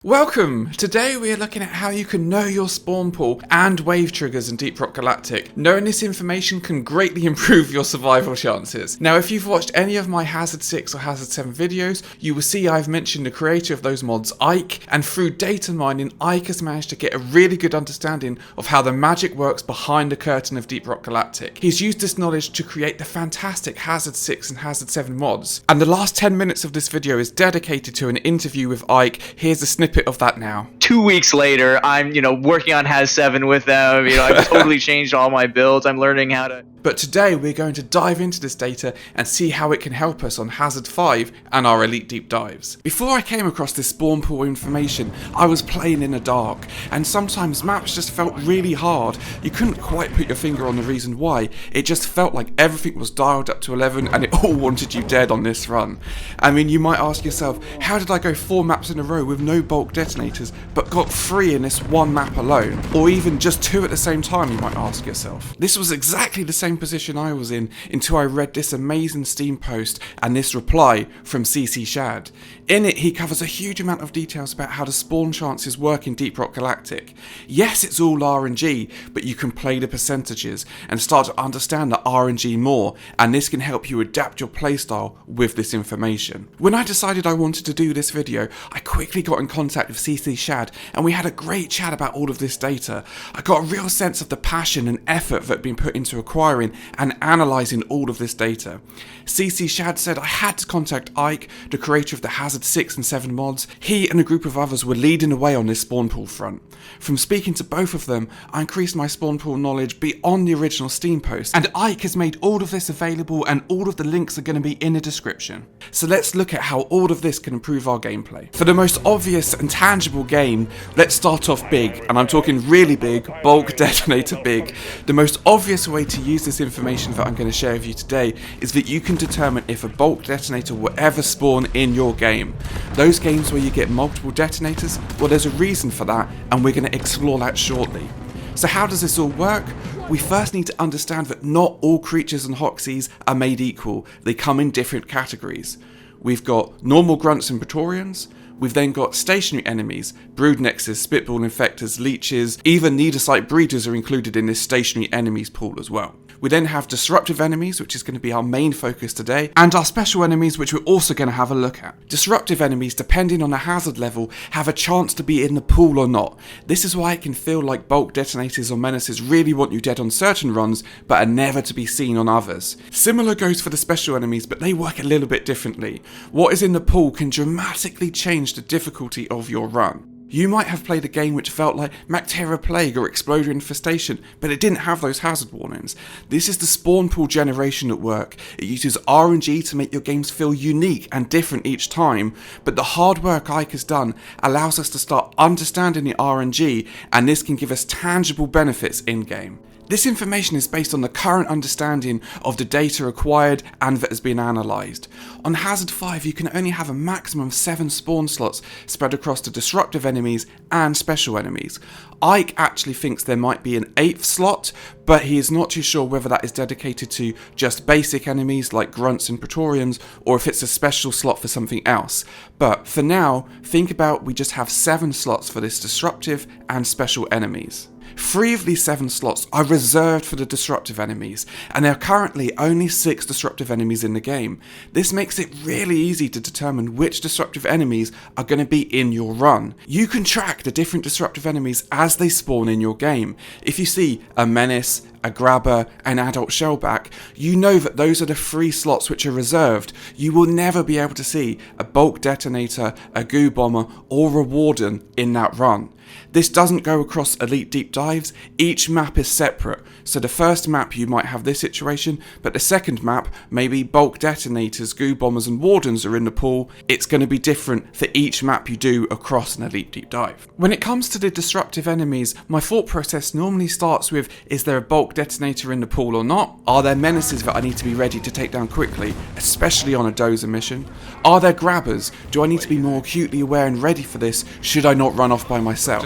Welcome! Today we are looking at how you can know your spawn pool and wave triggers in Deep Rock Galactic. Knowing this information can greatly improve your survival chances. Now if you've watched any of my Hazard 6 or Hazard 7 videos, you will see I've mentioned the creator of those mods, Ike, and through data mining, Ike has managed to get a really good understanding of how the magic works behind the curtain of Deep Rock Galactic. He's used this knowledge to create the fantastic Hazard 6 and Hazard 7 mods. And the last 10 minutes of this video is dedicated to an interview with Ike. Here's a snippet of that now. 2 weeks later, I'm, working on Haz 7 with them. I've totally changed all my builds. I'm learning how to... But today we're going to dive into this data and see how it can help us on Hazard 5 and our Elite Deep Dives. Before I came across this spawn pool information, I was playing in the dark, and sometimes maps just felt really hard. You couldn't quite put your finger on the reason why. It just felt like everything was dialed up to 11 and it all wanted you dead on this run. I mean, you might ask yourself, how did I go 4 maps in a row with no bulk detonators, but got 3 in this one map alone? Or even just 2 at the same time, you might ask yourself. This was exactly the same position I was in until I read this amazing Steam post and this reply from CCShad. In it, he covers a huge amount of details about how the spawn chances work in Deep Rock Galactic. Yes, it's all RNG, but you can play the percentages and start to understand the RNG more, and this can help you adapt your playstyle with this information. When I decided I wanted to do this video, I quickly got in contact with CCShad and we had a great chat about all of this data. I got a real sense of the passion and effort that had been put into acquiring and analysing all of this data. CCShad said I had to contact Ike, the creator of the Hazard 6 and 7 mods. He and a group of others were leading the way on this spawn pool front. From speaking to both of them, I increased my spawn pool knowledge beyond the original Steam post, and Ike has made all of this available and all of the links are going to be in the description. So let's look at how all of this can improve our gameplay. For the most obvious and tangible gain, let's start off big, and I'm talking really big, bulk detonator big. The most obvious way to use this information that I'm going to share with you today is that you can determine if a bulk detonator will ever spawn in your game. Those games where you get multiple detonators, well, there's a reason for that, and we're going to explore that shortly. So how does this all work? We first need to understand that not all creatures and hoxies are made equal. They come in different categories. We've got normal grunts and praetorians. We've then got stationary enemies, broodnexes, spitball infectors, leeches, even needosite breeders are included in this stationary enemies pool as well. We then have disruptive enemies, which is going to be our main focus today, and our special enemies, which we're also going to have a look at. Disruptive enemies, depending on the hazard level, have a chance to be in the pool or not. This is why it can feel like bulk detonators or menaces really want you dead on certain runs, but are never to be seen on others. Similar goes for the special enemies, but they work a little bit differently. What is in the pool can dramatically change the difficulty of your run. You might have played a game which felt like Bacteria Plague or Exploder Infestation, but it didn't have those hazard warnings. This is the spawn pool generation at work. It uses RNG to make your games feel unique and different each time, but the hard work Ike has done allows us to start understanding the RNG, and this can give us tangible benefits in-game. This information is based on the current understanding of the data acquired and that has been analysed. On Hazard 5 you can only have a maximum of 7 spawn slots spread across the disruptive enemies and special enemies. Ike actually thinks there might be an 8th slot, but he is not too sure whether that is dedicated to just basic enemies like grunts and praetorians, or if it's a special slot for something else. But for now, think about we just have 7 slots for this disruptive and special enemies. 3 of these 7 slots are reserved for the disruptive enemies, and there are currently only 6 disruptive enemies in the game. This makes it really easy to determine which disruptive enemies are going to be in your run. You can track the different disruptive enemies as they spawn in your game. If you see a menace, a grabber, an adult shellback, you know that those are the 3 slots which are reserved. You will never be able to see a bulk detonator, a goo bomber, or a warden in that run. This doesn't go across Elite Deep Dives, each map is separate, so the first map you might have this situation, but the second map, maybe bulk detonators, goo bombers and wardens are in the pool. It's going to be different for each map you do across an Elite Deep Dive. When it comes to the disruptive enemies, my thought process normally starts with, is there a bulk detonator in the pool or not? Are there menaces that I need to be ready to take down quickly, especially on a dozer mission? Are there grabbers? Do I need to be more acutely aware and ready for this? Should I not run off by myself?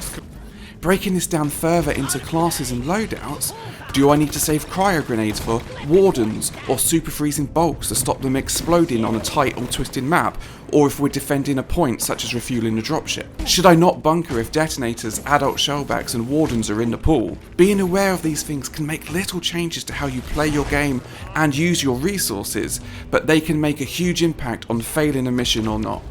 Breaking this down further into classes and loadouts, do I need to save cryo grenades for wardens or super freezing bolts to stop them exploding on a tight or twisted map, or if we're defending a point such as refueling a dropship? Should I not bunker if detonators, adult shellbacks and wardens are in the pool? Being aware of these things can make little changes to how you play your game and use your resources, but they can make a huge impact on failing a mission or not.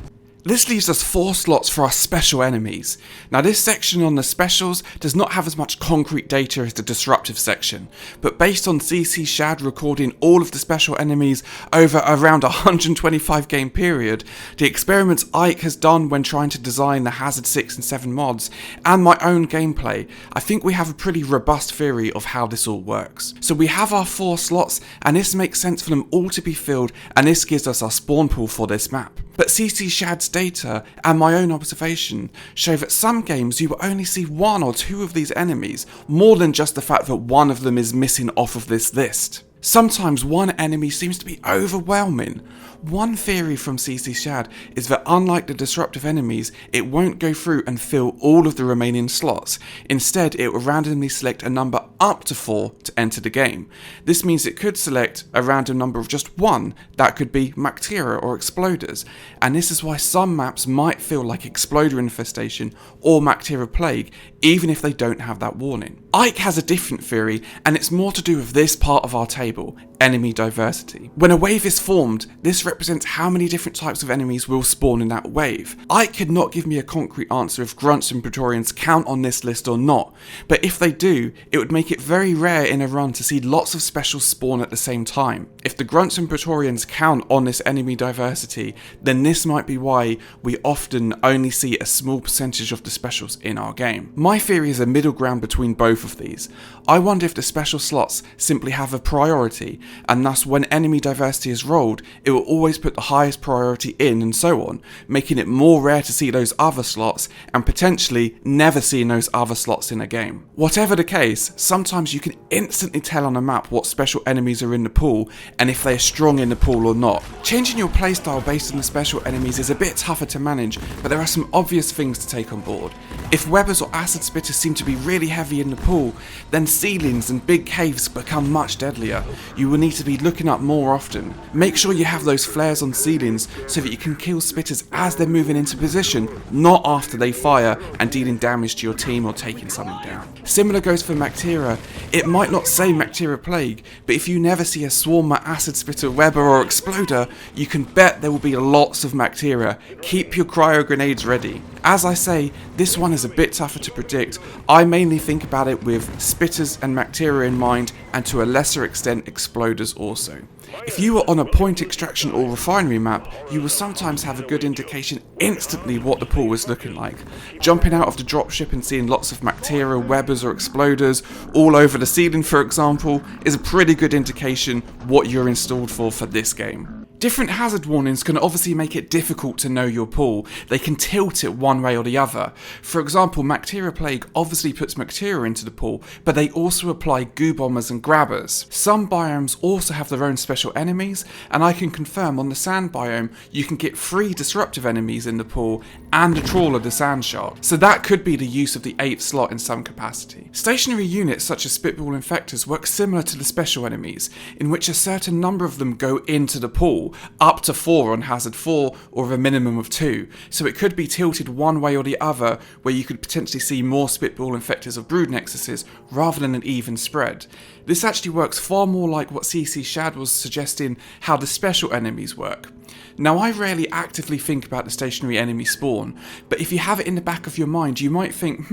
This leaves us 4 slots for our special enemies. Now this section on the specials does not have as much concrete data as the disruptive section, but based on CCShad recording all of the special enemies over around a 125 game period, the experiments Ike has done when trying to design the Hazard 6 and 7 mods, and my own gameplay, I think we have a pretty robust theory of how this all works. So we have our 4 slots, and this makes sense for them all to be filled, and this gives us our spawn pool for this map. But CCShad's data and my own observation show that some games you will only see 1 or 2 of these enemies, more than just the fact that one of them is missing off of this list. Sometimes one enemy seems to be overwhelming. One theory from CCShad is that unlike the disruptive enemies, it won't go through and fill all of the remaining slots. Instead, it will randomly select a number up to 4 to enter the game. This means it could select a random number of just 1, that could be Bacteria or Exploders, and this is why some maps might feel like Exploder Infestation or Bacteria Plague, even if they don't have that warning. Ike has a different theory, and it's more to do with this part of our table, enemy diversity. When a wave is formed, this represents how many different types of enemies will spawn in that wave. Ike could not give me a concrete answer if grunts and praetorians count on this list or not, but if they do, it would make it very rare in a run to see lots of specials spawn at the same time. If the grunts and praetorians count on this enemy diversity, then this might be why we often only see a small percentage of the specials in our game. My theory is a middle ground between both of these. I wonder if the special slots simply have a priority, and thus when enemy diversity is rolled, it will always put the highest priority in and so on, making it more rare to see those other slots and potentially never seeing those other slots in a game. Whatever the case, sometimes you can instantly tell on a map what special enemies are in the pool and if they are strong in the pool or not. Changing your playstyle based on the special enemies is a bit tougher to manage, but there are some obvious things to take on board. If webbers or acid spitters seem to be really heavy in the pool, then ceilings and big caves become much deadlier. You will need to be looking up more often. Make sure you have those flares on ceilings so that you can kill spitters as they're moving into position, not after they fire and dealing damage to your team or taking something down. Similar goes for Bacteria. It might not say Bacteria Plague, but if you never see a swarmer, acid spitter, webber or exploder, you can bet there will be lots of Bacteria. Keep your cryo grenades ready. As I say, this one is a bit tougher to predict. I mainly think about it with spitters and Bacteria in mind, and to a lesser extent exploders also. If you are on a point extraction or refinery map, you will sometimes have a good indication instantly what the pool is looking like. Jumping out of the dropship and seeing lots of Bacteria, webbers or exploders all over the ceiling, for example, is a pretty good indication what you're installed for this game. Different hazard warnings can obviously make it difficult to know your pool. They can tilt it one way or the other. For example, Bacteria Plague obviously puts Bacteria into the pool, but they also apply goo bombers and grabbers. Some biomes also have their own special enemies, and I can confirm on the sand biome you can get 3 disruptive enemies in the pool and a trawler the sand shark, so that could be the use of the 8th slot in some capacity. Stationary units such as spitball infectors work similar to the special enemies, in which a certain number of them go into the pool, up to 4 on hazard 4 or a minimum of 2, so it could be tilted one way or the other, where you could potentially see more spitball infectors or brood nexuses rather than an even spread. This actually works far more like what CCShad was suggesting how the special enemies work. Now, I rarely actively think about the stationary enemy spawn, but if you have it in the back of your mind, you might think,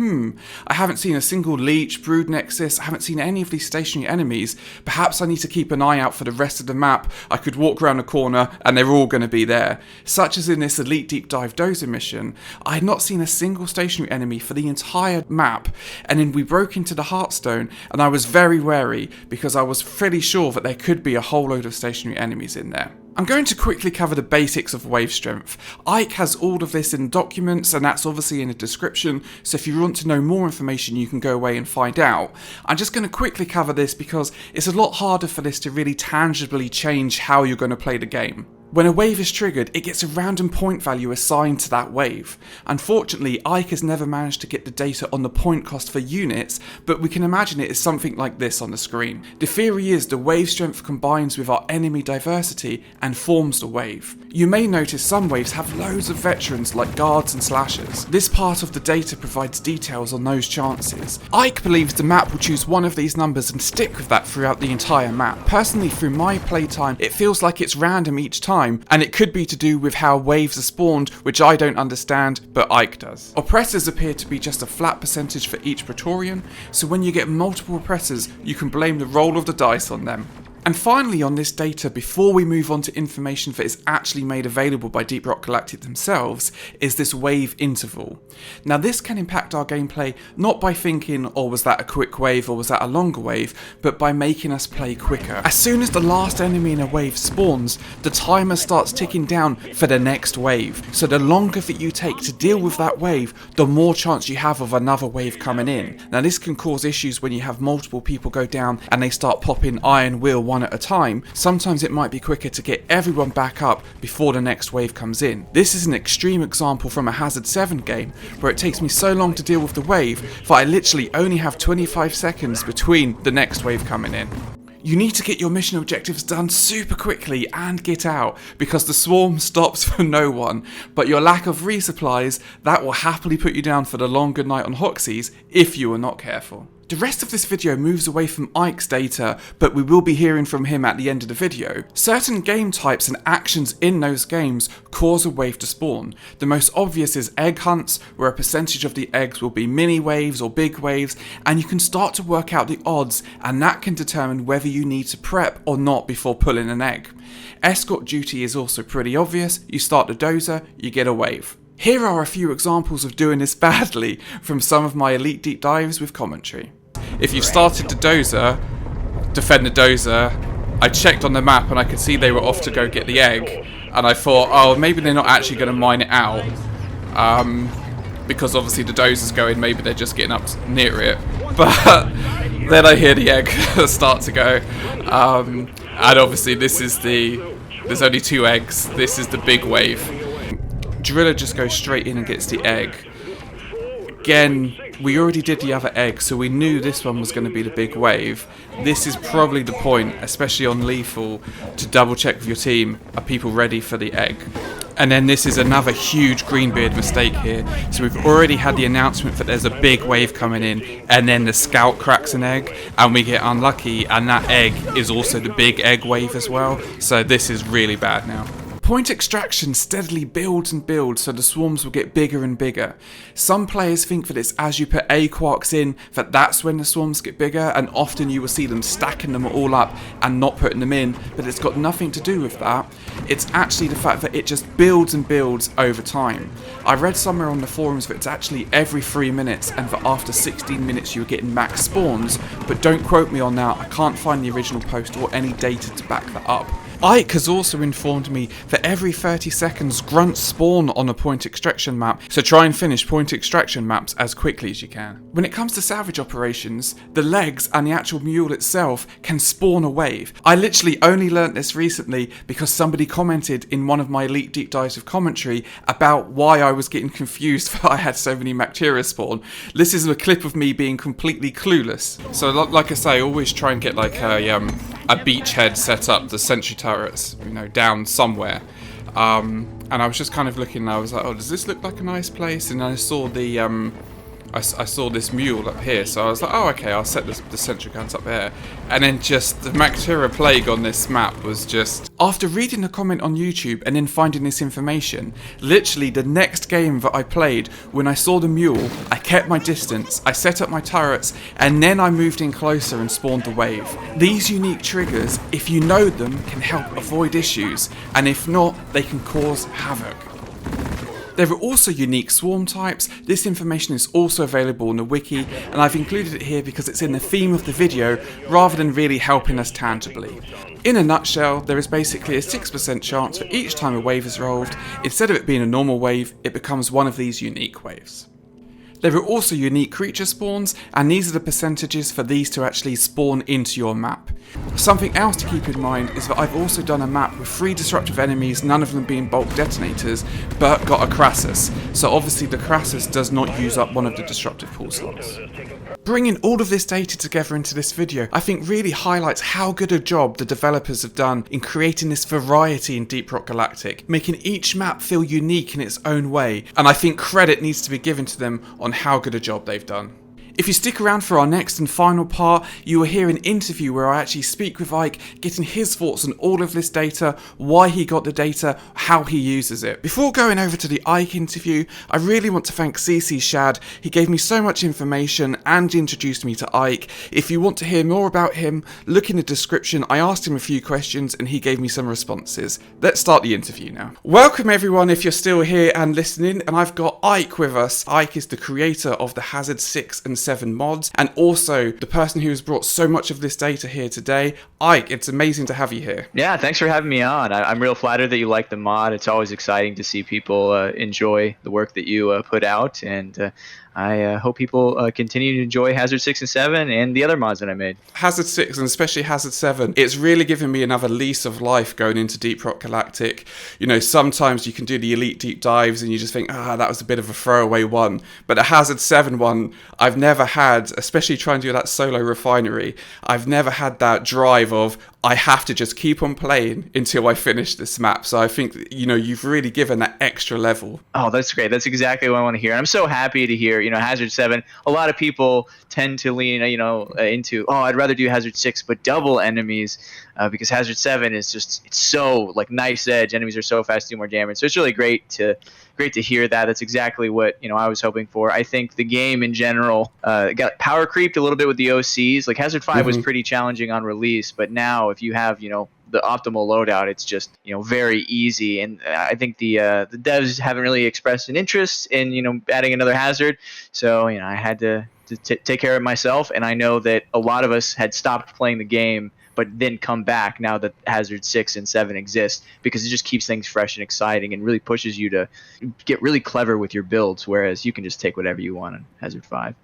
I haven't seen a single leech, brood nexus, I haven't seen any of these stationary enemies, perhaps I need to keep an eye out for the rest of the map. I could walk around a corner and they're all going to be there. Such as in this Elite Deep Dive Dozer mission, I had not seen a single stationary enemy for the entire map, and then we broke into the Heartstone and I was very wary because I was fairly sure that there could be a whole load of stationary enemies in there. I'm going to quickly cover the basics of wave strength. Ike has all of this in documents, and that's obviously in the description, so if you want to know more information you can go away and find out. I'm just going to quickly cover this because it's a lot harder for this to really tangibly change how you're going to play the game. When a wave is triggered, it gets a random point value assigned to that wave. Unfortunately, Ike has never managed to get the data on the point cost for units, but we can imagine it as something like this on the screen. The theory is the wave strength combines with our enemy diversity and forms the wave. You may notice some waves have loads of veterans like guards and slashers. This part of the data provides details on those chances. Ike believes the map will choose one of these numbers and stick with that throughout the entire map. Personally, through my playtime, it feels like it's random each time, and it could be to do with how waves are spawned, which I don't understand, but Ike does. Oppressors appear to be just a flat percentage for each Praetorian, so when you get multiple oppressors, you can blame the roll of the dice on them. And finally on this data, before we move on to information that is actually made available by Deep Rock Galactic themselves, is this wave interval. Now this can impact our gameplay not by thinking, oh, was that a quick wave or was that a longer wave, but by making us play quicker. As soon as the last enemy in a wave spawns, the timer starts ticking down for the next wave. So the longer that you take to deal with that wave, the more chance you have of another wave coming in. Now this can cause issues when you have multiple people go down and they start popping iron will one at a time. Sometimes it might be quicker to get everyone back up before the next wave comes in. This is an extreme example from a Hazard 7 game where it takes me so long to deal with the wave that I literally only have 25 seconds between the next wave coming in. You need to get your mission objectives done super quickly and get out, because the swarm stops for no one, but your lack of resupplies, that will happily put you down for the longer night on Hoxies if you are not careful. The rest of this video moves away from Ike's data, but we will be hearing from him at the end of the video. Certain game types and actions in those games cause a wave to spawn. The most obvious is egg hunts, where a percentage of the eggs will be mini waves or big waves, and you can start to work out the odds, and that can determine whether you need to prep or not before pulling an egg. Escort duty is also pretty obvious. You start the dozer, you get a wave. Here are a few examples of doing this badly from some of my elite deep dives with commentary. If you've started the dozer, defend the dozer. I checked on the map and I could see they were off to go get the egg, and I thought, oh, maybe they're not actually going to mine it out, because obviously the dozer's going, maybe they're just getting up near it. But then I hear the egg start to go, and obviously there's only 2 eggs. This is the big wave. Driller just goes straight in and gets the egg. Again, we already did the other egg, so we knew this one was going to be the big wave. This is probably the point, especially on lethal, to double check with your team, are people ready for the egg? And then this is another huge Greenbeard mistake here. So we've already had the announcement that there's a big wave coming in, and then the scout cracks an egg, and we get unlucky, and that egg is also the big egg wave as well. So this is really bad now. Point extraction steadily builds and builds, so the swarms will get bigger and bigger. Some players think that it's as you put A-quarks in that that's when the swarms get bigger, and often you will see them stacking them all up and not putting them in, but it's got nothing to do with that. It's actually the fact that it just builds and builds over time. I read somewhere on the forums that it's actually every 3 minutes, and that after 16 minutes you're getting max spawns, but don't quote me on that. I can't find the original post or any data to back that up. Ike has also informed me that every 30 seconds grunts spawn on a point extraction map, so try and finish point extraction maps as quickly as you can. When it comes to salvage operations, the legs and the actual mule itself can spawn a wave. I literally only learnt this recently because somebody commented in one of my elite deep dives of commentary about why I was getting confused that I had so many bacteria spawn. This is a clip of me being completely clueless. So like I say, always try and get like a beachhead set up, the sentry turrets, down somewhere. And I was just kind of looking and I was like, oh, does this look like a nice place? And I saw the I saw this mule up here, so I was like, oh, okay, I'll set the sentry guns up there. And then just the bacteria plague on this map was just... After reading the comment on YouTube and then finding this information, literally the next game that I played, when I saw the mule, I kept my distance, I set up my turrets, and then I moved in closer and spawned the wave. These unique triggers, if you know them, can help avoid issues, and if not, they can cause havoc. There are also unique swarm types. This information is also available on the wiki, and I've included it here because it's in the theme of the video rather than really helping us tangibly. In a nutshell, there is basically a 6% chance for each time a wave is rolled, instead of it being a normal wave, it becomes one of these unique waves. There are also unique creature spawns, and these are the percentages for these to actually spawn into your map. Something else to keep in mind is that I've also done a map with 3 disruptive enemies, none of them being bulk detonators, but got a Crassus, so obviously the Crassus does not use up one of the disruptive pool slots. Bringing all of this data together into this video, I think really highlights how good a job the developers have done in creating this variety in Deep Rock Galactic, making each map feel unique in its own way, and I think credit needs to be given to them on how good a job they've done. If you stick around for our next and final part, you will hear an interview where I actually speak with Ike, getting his thoughts on all of this data, why he got the data, how he uses it. Before going over to the Ike interview, I really want to thank CCShad. He gave me so much information and introduced me to Ike. If you want to hear more about him, look in the description. I asked him a few questions and he gave me some responses. Let's start the interview now. Welcome everyone if you're still here and listening, and I've got Ike with us. Ike is the creator of the Hazard 6 and 7 mods, and also the person who has brought so much of this data here today. Ike, it's amazing to have you here. Yeah, thanks for having me on. I'm real flattered that you like the mod. It's always exciting to see people enjoy the work that you put out, and I hope people continue to enjoy Hazard 6 and 7 and the other mods that I made. Hazard 6 and especially Hazard 7, it's really given me another lease of life going into Deep Rock Galactic. You know, sometimes you can do the elite deep dives and you just think, that was a bit of a throwaway one. But the Hazard 7 one, I've never had, especially trying to do that solo refinery, I've never had that drive of, I have to just keep on playing until I finish this map. So I think, you know, you've really given that extra level. Oh, that's great. That's exactly what I want to hear. And I'm so happy to hear, Hazard 7. A lot of people tend to lean, into, I'd rather do Hazard 6, but double enemies, because Hazard 7 is just, it's so like nice edge. Enemies are so fast, do more damage. So it's really great to hear that. That's exactly what, I was hoping for. I think the game in general got power creeped a little bit with the OCs. Like Hazard 5 was pretty challenging on release, but now if you have, the optimal loadout, it's just very easy. And I think the devs haven't really expressed an interest in adding another hazard, so I had to take care of it myself. And I know that a lot of us had stopped playing the game but then come back now that Hazard 6 and 7 exist, because it just keeps things fresh and exciting and really pushes you to get really clever with your builds, whereas you can just take whatever you want in Hazard 5.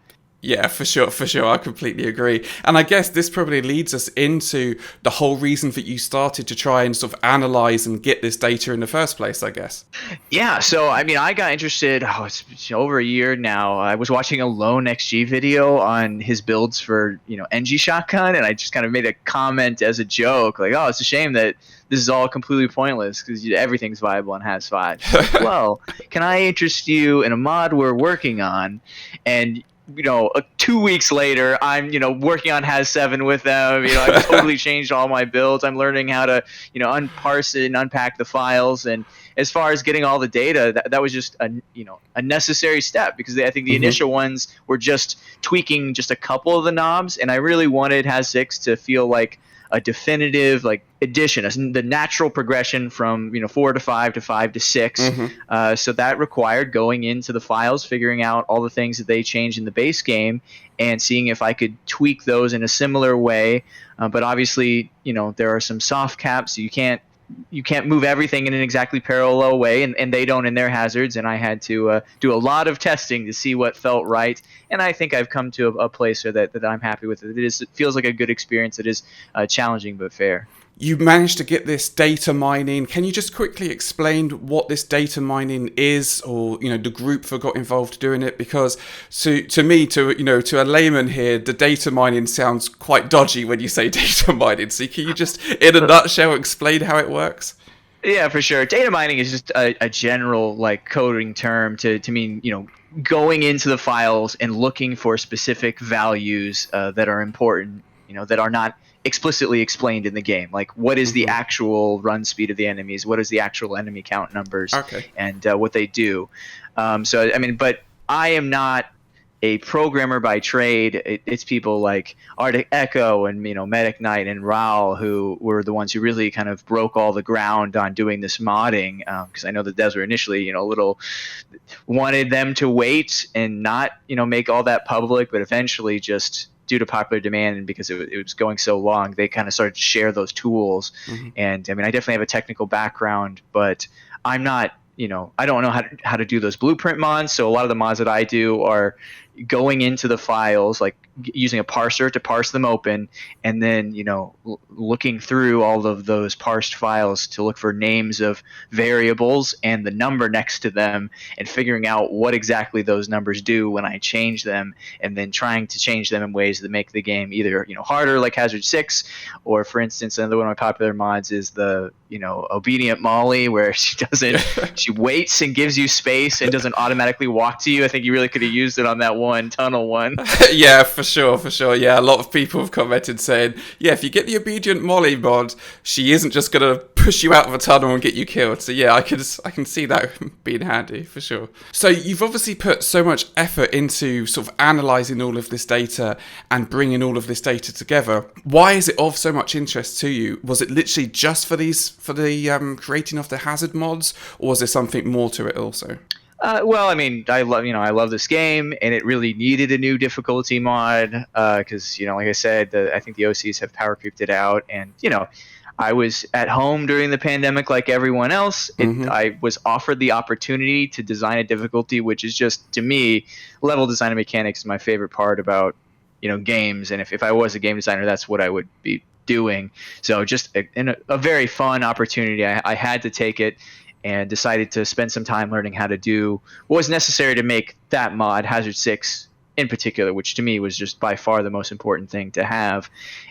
Yeah, for sure. I completely agree. And I guess this probably leads us into the whole reason that you started to try and sort of analyze and get this data in the first place, I guess. Yeah, so I got interested, it's over a year now. I was watching a Lone XG video on his builds for, NG Shotgun, and I just kind of made a comment as a joke, like, it's a shame that this is all completely pointless because everything's viable on Haz 5. Well, can I interest you in a mod we're working on? And 2 weeks later, I'm, working on Haz 7 with them. I've totally changed all my builds. I'm learning how to, unparse it and unpack the files. And as far as getting all the data, that was just a necessary step, because I think the initial ones were just tweaking just a couple of the knobs. And I really wanted Haz 6 to feel like a definitive addition, the natural progression from 4 to 5 to 5 to 6. So that required going into the files, figuring out all the things that they changed in the base game, and seeing if I could tweak those in a similar way. But obviously, there are some soft caps, so you can't move everything in an exactly parallel way, and they don't in their hazards. And I had to do a lot of testing to see what felt right. And I think I've come to a place that I'm happy with it. It feels like a good experience. It is challenging but fair. You managed to get this data mining. Can you just quickly explain what this data mining is, or the group that got involved doing it? Because to me, to a layman here, the data mining sounds quite dodgy when you say data mining. So can you just, in a nutshell, explain how it works? Yeah, for sure. Data mining is just a general coding term to mean going into the files and looking for specific values that are important, that are not explicitly explained in the game. Like, what is the actual run speed of the enemies? What is the actual enemy count numbers? And what they do. But I am not a programmer by trade. It's people like Arctic Echo and Medic Knight and Raul, who were the ones who really kind of broke all the ground on doing this modding. Because I know the devs were initially a little wanted them to wait and not make all that public, but eventually just due to popular demand and because it was going so long, they kind of started to share those tools. And I definitely have a technical background, but I'm not I don't know how to do those blueprint mods. So a lot of the mods that I do are going into the files, like using a parser to parse them open, and then looking through all of those parsed files to look for names of variables and the number next to them, and figuring out what exactly those numbers do when I change them, and then trying to change them in ways that make the game either harder, like Hazard 6, or for instance, another one of my popular mods is the obedient Molly, where she waits and gives you space and doesn't automatically walk to you. I think you really could have used it on that one tunnel one. Yeah, for sure. Yeah, a lot of people have commented saying, yeah, if you get the obedient Molly mod, she isn't just gonna push you out of a tunnel and get you killed. So yeah, I can see that being handy for sure. So you've obviously put so much effort into sort of analysing all of this data and bringing all of this data together. Why is it of so much interest to you? Was it literally just for the creating of the hazard mods, or was there something more to it also? Well, I mean, I love this game, and it really needed a new difficulty mod because, like I said, I think the OCs have power creeped it out, and I was at home during the pandemic like everyone else. I was offered the opportunity to design a difficulty, which is just, to me, level design and mechanics is my favorite part about games, and if I was a game designer, that's what I would be doing. So just a very fun opportunity. I had to take it, and decided to spend some time learning how to do what was necessary to make that mod, Hazard 6 in particular, which to me was just by far the most important thing to have.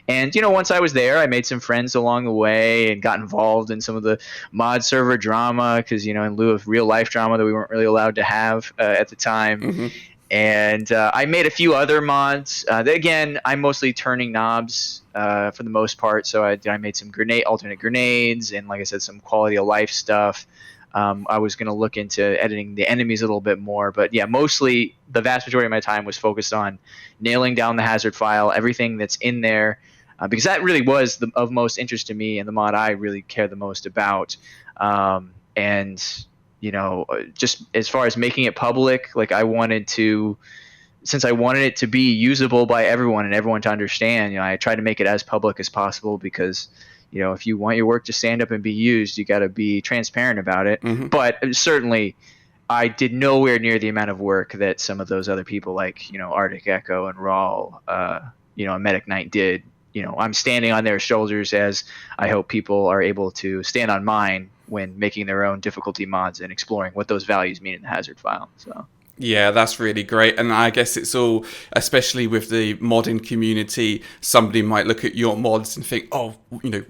And once I was there, I made some friends along the way and got involved in some of the mod server drama, because in lieu of real life drama that we weren't really allowed to have at the time. And I made a few other mods. Again, I'm mostly turning knobs for the most part. So I made some alternate grenades, and like I said, some quality of life stuff. I was going to look into editing the enemies a little bit more. But yeah, mostly the vast majority of my time was focused on nailing down the hazard file, everything that's in there, because that really was of most interest to me and the mod I really care the most about. And just as far as making it public, like since I wanted it to be usable by everyone and everyone to understand, I tried to make it as public as possible, because if you want your work to stand up and be used, you got to be transparent about it. But certainly I did nowhere near the amount of work that some of those other people like Arctic Echo and Rawl, and Medic Knight did. I'm standing on their shoulders, as I hope people are able to stand on mine when making their own difficulty mods and exploring what those values mean in the hazard file. So yeah, that's really great. And I guess it's all, especially with the modding community, somebody might look at your mods and think, oh,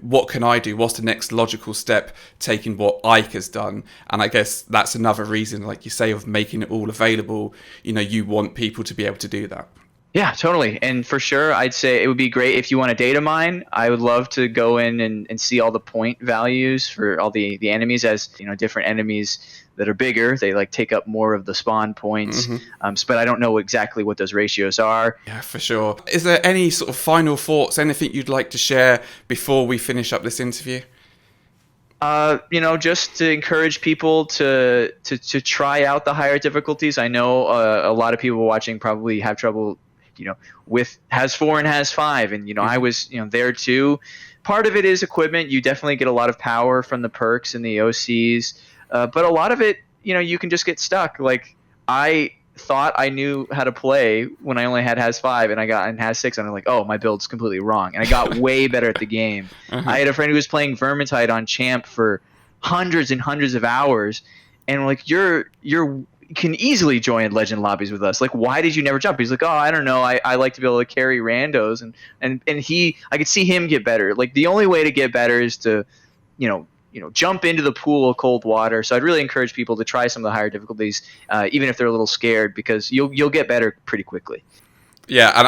what can I do? What's the next logical step, taking what Ike has done? And I guess that's another reason, like you say, of making it all available. You want people to be able to do that. Yeah, totally. And for sure, I'd say it would be great if you want to data mine. I would love to go in and see all the point values for all the enemies, as different enemies that are bigger, they take up more of the spawn points. But I don't know exactly what those ratios are. Yeah, for sure. Is there any sort of final thoughts, anything you'd like to share before we finish up this interview? Just to encourage people to try out the higher difficulties. I know a lot of people watching probably have trouble with Has 4 and Has 5, and I was there too. Part of it is equipment. You definitely get a lot of power from the perks and the OCs, but a lot of it, you can just get stuck. Like, I thought I knew how to play when I only had Has 5, and I got in Has 6, and I'm like, oh, my build's completely wrong, and I got way better at the game. I had a friend who was playing Vermintide on Champ for hundreds and hundreds of hours, and like, you're can easily join legend lobbies with us. Like, why did you never jump? He's like, oh, I don't know. I like to be able to carry randos, and I could see him get better. Like, the only way to get better is to, jump into the pool of cold water. So I'd really encourage people to try some of the higher difficulties, even if they're a little scared, because you'll get better pretty quickly. Yeah, and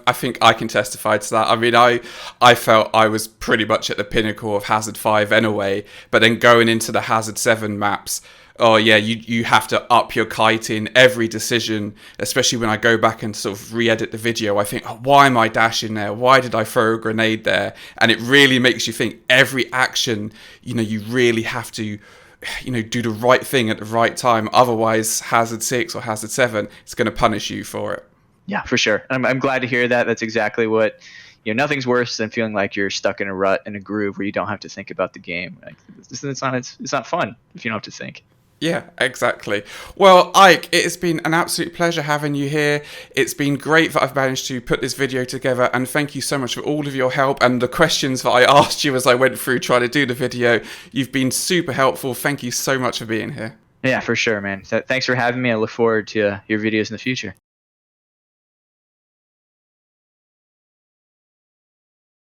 I think I can testify to that. I mean, I felt I was pretty much at the pinnacle of Hazard 5 anyway, but then going into the Hazard 7 maps, oh yeah, you have to up your kiting every decision, especially when I go back and sort of re-edit the video. I think, oh, why am I dashing there? Why did I throw a grenade there? And it really makes you think every action, you really have to, do the right thing at the right time. Otherwise, Hazard 6 or Hazard 7 is going to punish you for it. Yeah, for sure. I'm glad to hear that. That's exactly what, nothing's worse than feeling like you're stuck in a rut, in a groove where you don't have to think about the game. Like, it's not fun if you don't have to think. Yeah, exactly. Well, Ike, it has been an absolute pleasure having you here. It's been great that I've managed to put this video together, and thank you so much for all of your help and the questions that I asked you as I went through trying to do the video. You've been super helpful. Thank you so much for being here. Yeah, for sure, man. Thanks for having me. I look forward to your videos in the future.